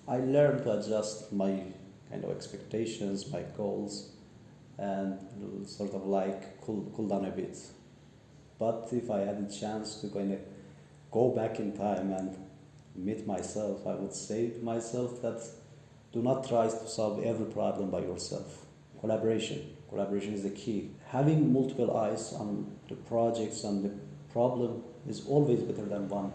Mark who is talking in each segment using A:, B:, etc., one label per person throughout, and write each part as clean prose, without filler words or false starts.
A: I learned to adjust my expectations, my goals, and sort of like cool down a bit. But if I had a chance to go back in time and meet myself, I would say to myself that do not try to solve every problem by yourself. Collaboration is the key. Having multiple eyes on the projects and the problem is always better than one.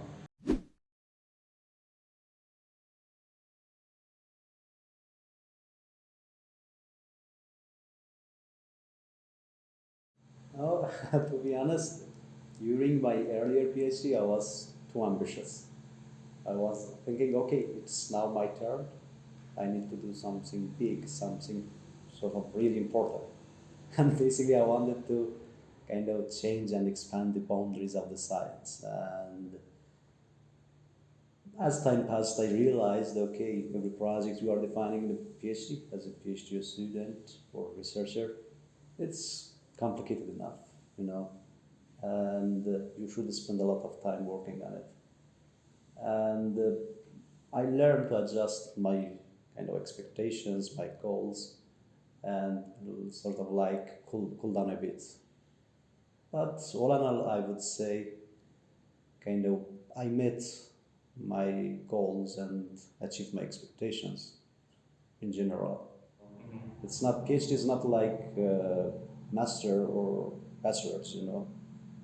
A: Oh, to be honest, during my earlier PhD, I was too ambitious. I was thinking, okay, it's now my turn. I need to do something big, something sort of really important. And basically, I wanted to change and expand the boundaries of the science. And as time passed, I realized, okay, every project you are defining the PhD as a PhD student or researcher, it's complicated enough, you know, and you should spend a lot of time working on it. And I learned to adjust my expectations, my goals, and sort of like cool down a bit. But all in all, I would say I met my goals and achieved my expectations in general. It's not PhD is not like master or bachelor's, you know.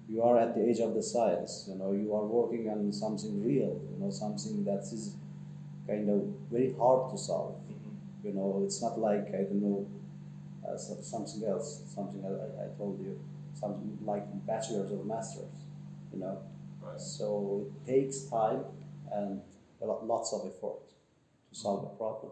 A: You are at the age of the science, you know. You are working on something real, you know, something that is very hard to solve. You know, it's not like I don't know something else, something I told you, something like bachelor's or master's, you know. Right. So it takes time and lots of effort to solve a problem.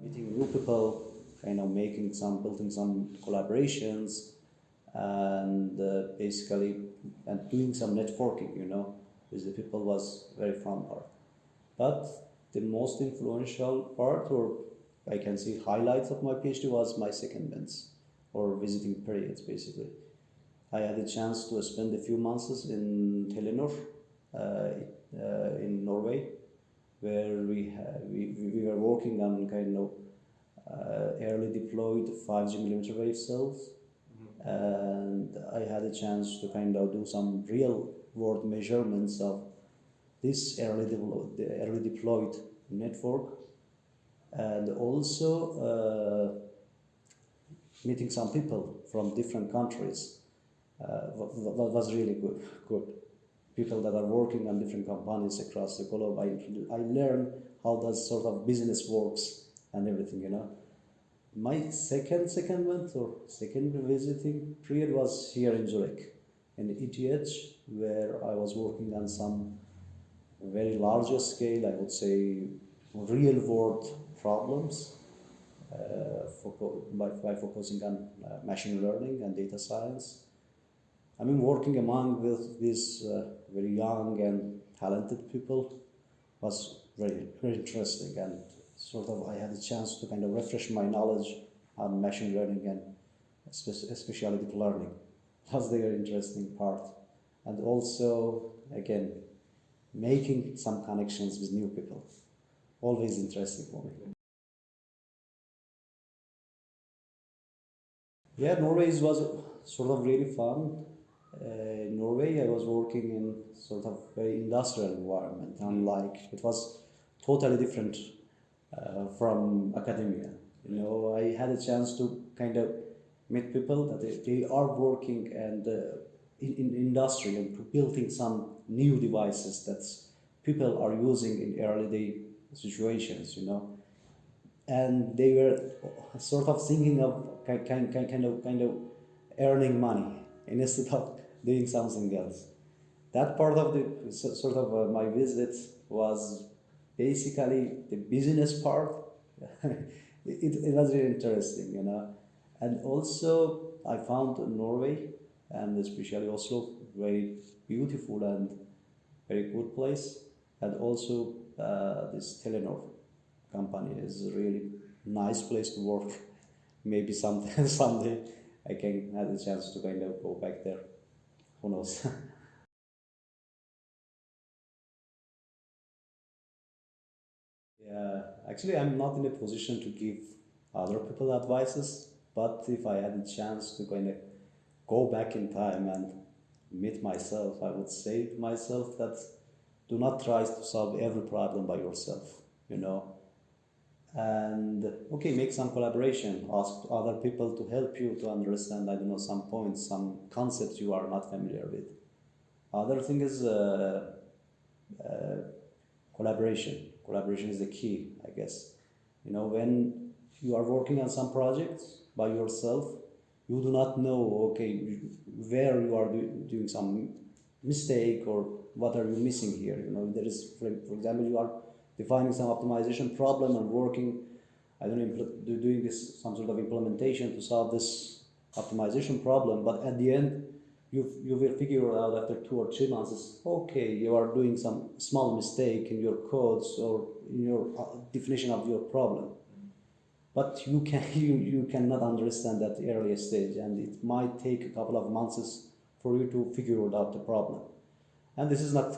A: Meeting new people, building some collaborations, and basically, and doing some networking, you know, with the people was very fun part. But the most influential part, or I can see highlights of my PhD, was my secondments or visiting periods, basically. I had a chance to spend a few months in Telenor in Norway, where we were working on early deployed 5G millimeter wave cells. And I had a chance to do some real world measurements of this early deployed network, and also meeting some people from different countries. Was really good. People that are working on different companies across the globe. I learned how that sort of business works and everything, you know. My second visiting period was here in Zurich, in ETH, where I was working on some very larger scale, I would say, real world problems by focusing on machine learning and data science. I mean, working among these very young and talented people was very interesting, and sort of I had a chance to refresh my knowledge on machine learning and especially deep learning. That's the very interesting part. And also, again, making some connections with new people. Always interesting for me. Yeah, Norway was sort of really fun. In Norway, I was working in sort of very industrial environment, unlike it was totally different from academia. You know, I had a chance to meet people that they are working and in industry and building some new devices that people are using in early day situations. You know, and they were sort of thinking of kind of earning money instead of doing something else. That part of the sort of my visit was basically the business part. It was really interesting, you know. And also I found Norway and especially Oslo very beautiful and very good place. And also this Telenor company is a really nice place to work. Maybe someday I can have a chance to go back there. Who knows? Yeah, actually, I'm not in a position to give other people advices, but if I had a chance to kind of go back in time and meet myself, I would say to myself that do not try to solve every problem by yourself, you know. And okay, make some collaboration, ask other people to help you to understand, I don't know, some points, some concepts you are not familiar with. Other thing is collaboration. Collaboration is the key, I guess. You know, when you are working on some projects by yourself, you do not know, okay, where you are doing some mistake or what are you missing here. You know, there is, for example, you are defining some optimization problem and working, I don't know, doing this some sort of implementation to solve this optimization problem, but at the end you will figure out after 2 or 3 months is okay, you are doing some small mistake in your codes or in your definition of your problem, but you cannot understand that earlier stage, and it might take a couple of months for you to figure out the problem, and this is not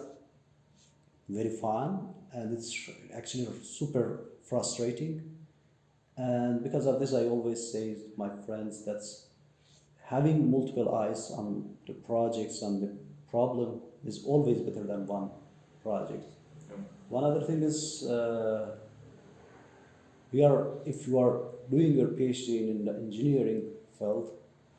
A: very fun, and it's actually super frustrating. And because of this, I always say to my friends that having multiple eyes on the projects and the problem is always better than one project. Yeah. One other thing is if you are doing your PhD in the engineering field,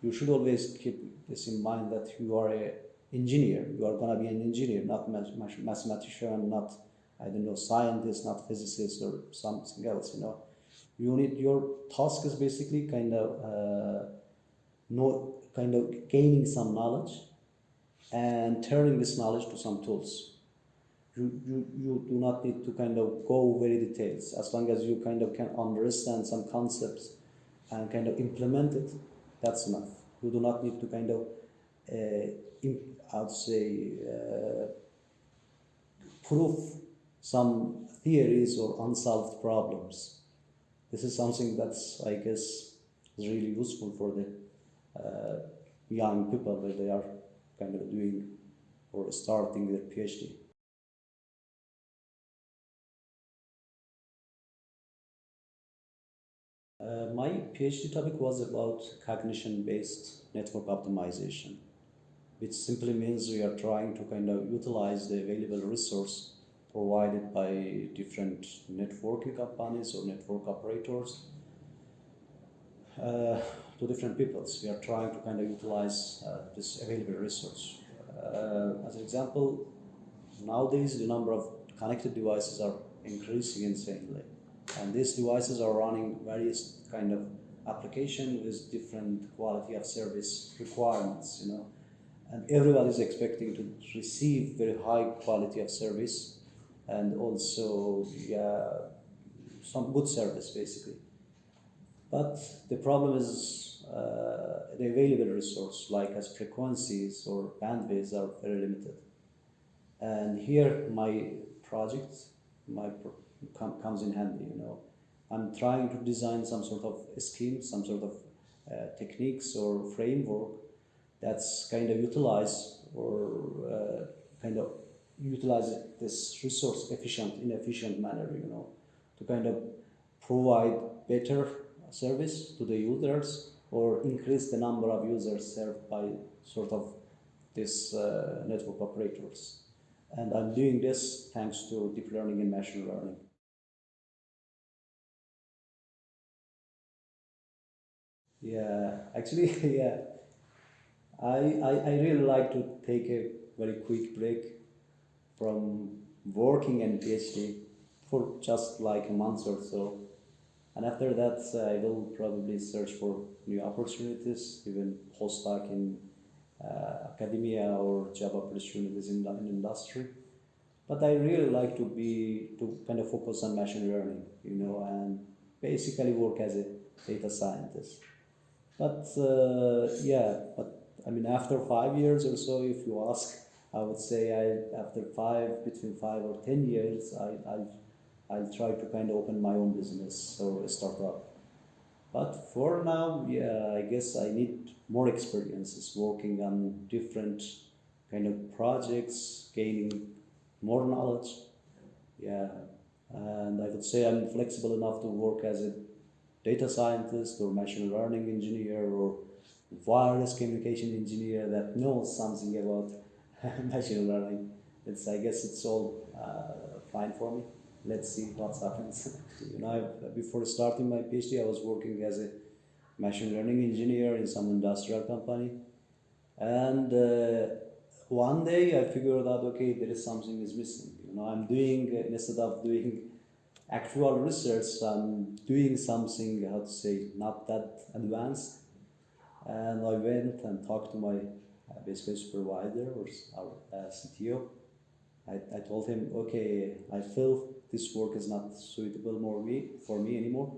A: you should always keep this in mind that you are a engineer. You are gonna be an engineer, not mathematician, not, I don't know, scientist, not physicist or something else. You know, you need, your task is basically kind of gaining some knowledge and turning this knowledge to some tools. You do not need to kind of go very details. As long as you kind of can understand some concepts and kind of implement it, that's enough. You do not need to kind of I'd say prove some theories or unsolved problems. This is something that's, I guess, is really useful for the young people where they are kind of doing or starting their PhD. My PhD topic was about cognition-based network optimization, which simply means we are trying to kind of utilize the available resource provided by different networking companies or network operators to different peoples. We are trying to kind of utilize this available resource. As an example, nowadays the number of connected devices are increasing insanely, and these devices are running various kind of application with different quality of service requirements, you know, and everybody is expecting to receive very high quality of service and also some good service basically. But the problem is the available resource, like as frequencies or bandwidths, are very limited. And here my project comes in handy, you know. I'm trying to design some sort of scheme, some sort of techniques or framework that's kind of utilize or kind of utilize this resource in efficient manner, you know, to kind of provide better service to the users or increase the number of users served by sort of this network operators. And I'm doing this thanks to deep learning and machine learning. Yeah, actually, yeah. I really like to take a very quick break from working and PhD for just like a month or so. And after that, I will probably search for new opportunities, even postdoc in academia or job opportunities in industry. But I really like to kind of focus on machine learning, you know, and basically work as a data scientist. But but I mean, after 5 years or so, if you ask, I would say after between 5 or 10 years, I'll try to kind of open my own business or a startup. But for now, yeah, I guess I need more experiences working on different kind of projects, gaining more knowledge. Yeah, And I would say I'm flexible enough to work as a data scientist or machine learning engineer or wireless communication engineer that knows something about machine learning. I guess it's all fine for me. Let's see what happens. Before starting my PhD, I was working as a machine learning engineer in some industrial company. And one day I figured out, okay, there is something is missing. I'm doing, instead of doing actual research, I'm doing something, how to say, not that advanced. And I went and talked to my basically supervisor or our CTO. I told him, okay, I feel this work is not suitable for me anymore.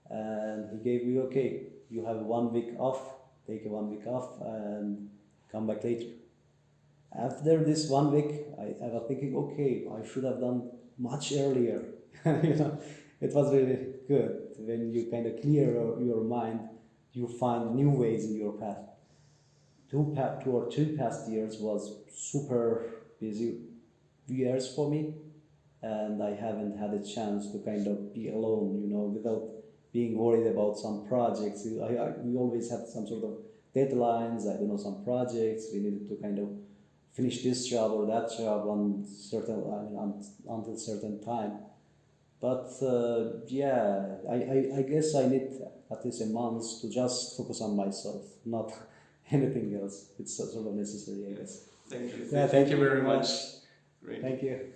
A: And he gave me, okay, you have 1 week off, take 1 week off and come back later. After this 1 week, I was thinking, okay, I should have done much earlier. It was really good. When you kind of clear your mind, you find new ways in your path. Two past years was super busy years for me, and I haven't had a chance to kind of be alone, without being worried about some projects. We always had some sort of deadlines, some projects. We needed to kind of finish this job or that job on until certain time. But I guess I need at least a month to just focus on myself, not anything else. It's sort of necessary, I guess.
B: Thank you.
A: Yeah,
B: Thank you very much. Great.
A: Thank you.